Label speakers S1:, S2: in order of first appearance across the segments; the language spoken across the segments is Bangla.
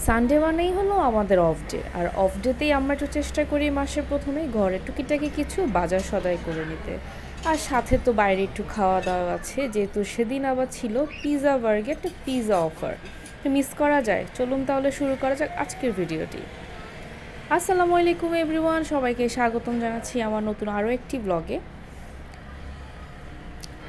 S1: সানডে মানেই হলো আমাদের অফ ডে, আর অফ ডেতেই আমরা একটু চেষ্টা করি মাসের প্রথমে ঘরে টুকিটাকি কিছু বাজার সদাই করে নিতে। আর সাথে তো বাইরে একটু খাওয়া দাওয়া আছে, যেহেতু সেদিন আবার ছিল পিৎজা বার্গে একটা পিৎজা অফার, তো মিস করা যায়। চলুন তাহলে শুরু করা যাক আজকের ভিডিওটি। আসসালামু আলাইকুম এভরিওয়ান, সবাইকে স্বাগতম জানাচ্ছি আমার নতুন আরও একটি ব্লগে।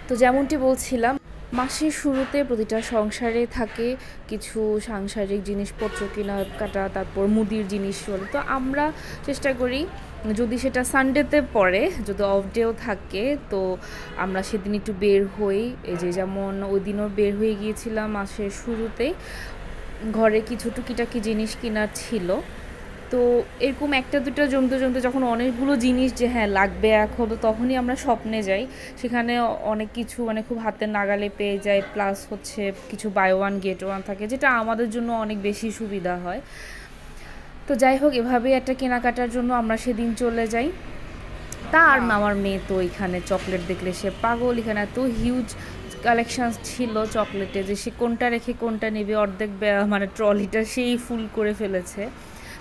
S1: তো যেমনটি বলছিলাম, মাসের শুরুতে প্রতিটা সংসারে থাকে কিছু সাংসারিক জিনিসপত্র কেনাকাটা, তারপর মুদির জিনিস চলে। তো আমরা চেষ্টা করি যদি সেটা সানডেতে পড়ে, যদি অফ ডেও থাকে, তো আমরা সেদিন একটু বের হই। এই যে যেমন ওই দিনও বের হয়ে গিয়েছিলাম মাসের শুরুতেই, ঘরে কিছু টুকিটাকি জিনিস কেনার ছিল। তো এরকম একটা দুটো জমতে জমতে যখন অনেকগুলো জিনিস যে হ্যাঁ লাগবে এখন, তো তখনই আমরা স্বপ্নে যাই। সেখানে অনেক কিছু মানে খুব হাতের নাগালে পেয়ে যায়, প্লাস হচ্ছে কিছু বাই ওয়ান গেট ওয়ান থাকে, যেটা আমাদের জন্য অনেক বেশি সুবিধা হয়। তো যাই হোক, এভাবেই একটা কেনাকাটার জন্য আমরা সেদিন চলে যাই। তার আমার মেয়ে তো এখানে চকলেট দেখলে সে পাগল। এখানে এত হিউজ কালেকশান ছিল চকলেটে যে সে কোনটা রেখে কোনটা নেবে, অর্ধেক মানে ট্রলিটা সেই ফুল করে ফেলেছে।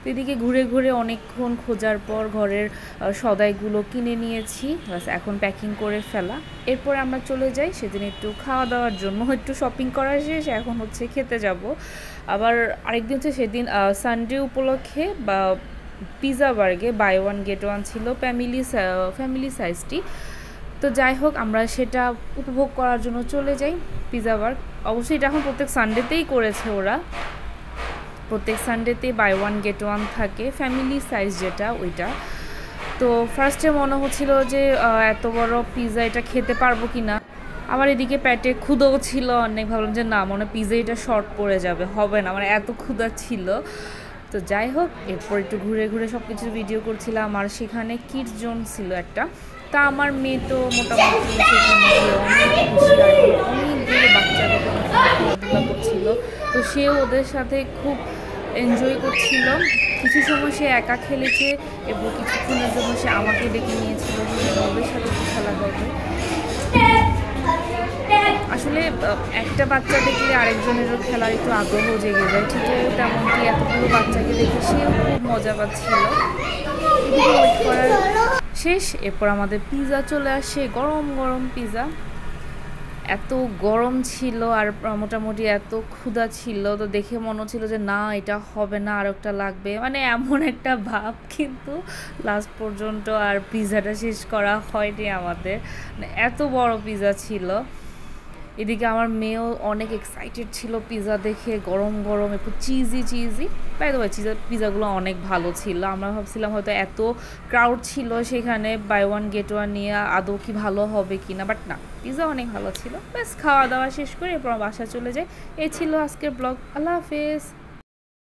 S1: তো এদিকে ঘুরে ঘুরে অনেকক্ষণ খোঁজার পর ঘরের সদাইগুলো কিনে নিয়েছি, বাস এখন প্যাকিং করে ফেলা। এরপর আমরা চলে যাই সেদিন একটু খাওয়া দাওয়ার জন্য। একটু শপিং করা শেষ, এখন হচ্ছে খেতে যাব। আবার আরেকদিন হচ্ছে সেদিন সানডে উপলক্ষে বা পিৎজা বার্গে বাই ওয়ান গেট ওয়ান ছিল ফ্যামিলি সাইজটি। তো যাই হোক, আমরা সেটা উপভোগ করার জন্য চলে যাই পিৎজা বার্গ। অবশ্যই এটা এখন প্রত্যেক সানডেতেই করেছে ওরা, প্রত্যেক সানডেতে বাই ওয়ান গেট ওয়ান থাকে, ফ্যামিলি সাইজ যেটা ওইটা। তো ফার্স্টে মনে হচ্ছিল যে এত বড় পিৎজা এটা খেতে পারবো কি না। আবার এদিকে পেটে ক্ষুধাও ছিল অনেক, ভাবলাম যে না, মনে পিৎজা এটা শর্ট পড়ে যাবে, হবে না, মানে এত ক্ষুধা ছিল। তো যাই হোক, এরপর একটু ঘুরে ঘুরে সব কিছু ভিডিও করছিলাম। আর সেখানে কিডস জোন ছিল একটা, তা আমার মেয়ে তো মোটামুটি সেখানে অনেক খুশি, আর অনেকগুলো বাচ্চাদের খেলাধুলা করছিল। তো সেও ওদের সাথে খুব এনজয় করছিল। কিছু সময় সে একা খেলেছে এবং কিছুক্ষণের জন্য সে আমাকে ডেকে নিয়েছিল ওদের সাথে খেলা করবে। আসলে একটা বাচ্চা দেখলে আরেকজনেরও খেলার একটু আগ্রহ জেগে যায়, ঠিক তেমনটি এতগুলো বাচ্চাকে দেখে সেও খুব মজা পাচ্ছিল। ওয়েট করার শেষ, এরপর আমাদের পিৎজা চলে আসে, গরম গরম পিৎজা। এত গরম ছিল আর মোটামুটি এত ক্ষুধা ছিল, তো দেখে মনে হচ্ছিল যে না এটা হবে না, আর একটা লাগবে, মানে এমন একটা ভাব। কিন্তু লাস্ট পর্যন্ত আর পিৎজাটা শেষ করা হয়নি আমাদের, মানে এত বড় পিৎজা ছিল। এদিকে আমার মেয়েও অনেক এক্সাইটেড ছিল পিৎজা দেখে, গরম গরম একটু চিজি। বাই দ্য ওয়ে পিৎজাগুলো অনেক ভালো ছিল। আমরা ভাবছিলাম হয়তো এত ক্রাউড ছিল সেখানে বাই ওয়ান গেট ওয়ান নিয়ে আদৌ কি ভালো হবে কি না, বাট না, পিৎজা অনেক ভালো ছিল। ব্যাস খাওয়া দাওয়া শেষ করে এরপর বাসা চলে যায়। এই ছিল আজকের ব্লগ। আল্লাহ হাফেজ।